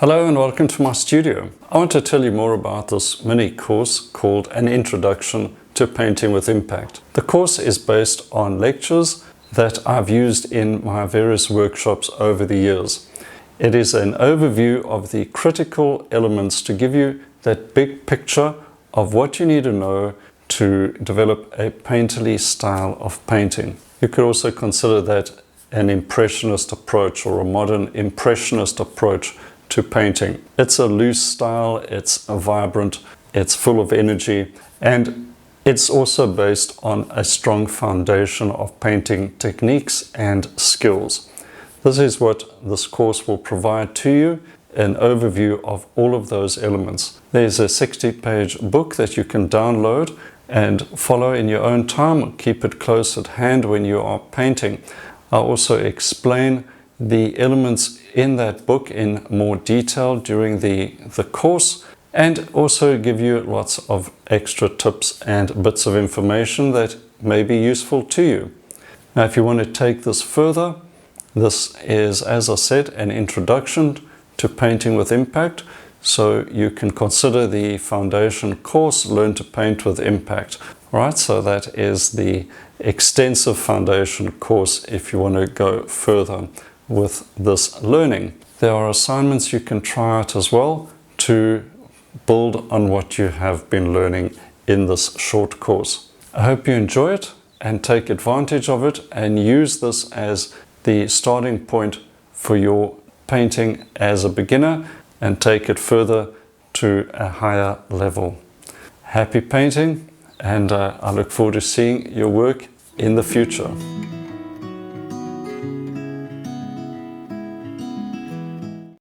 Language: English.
Hello and welcome to my studio. I want to tell you more about this mini course called An Introduction to Painting with Impact. The course is based on lectures that I've used in my various workshops over the years. It is an overview of the critical elements to give you that big picture of what you need to know to develop a painterly style of painting. You could also consider that an impressionist approach or a modern impressionist approach to painting. It's a loose style, it's vibrant, it's full of energy, and it's also based on a strong foundation of painting techniques and skills. This is what this course will provide to you, an overview of all of those elements. There's a 60-page book that you can download and follow in your own time. Keep it close at hand when you are painting. I'll also explain the elements in that book in more detail during the course, and also give you lots of extra tips and bits of information that may be useful to you. Now, if you want to take this further, this is, as I said, an introduction to painting with impact. So you can consider the foundation course, Learn to Paint with Impact. Right, so that is the extensive foundation course if you want to go further with this learning. There are assignments you can try out as well to build on what you have been learning in this short course. I hope you enjoy it and take advantage of it and use this as the starting point for your painting as a beginner and take it further to a higher level. Happy painting, and I look forward to seeing your work in the future.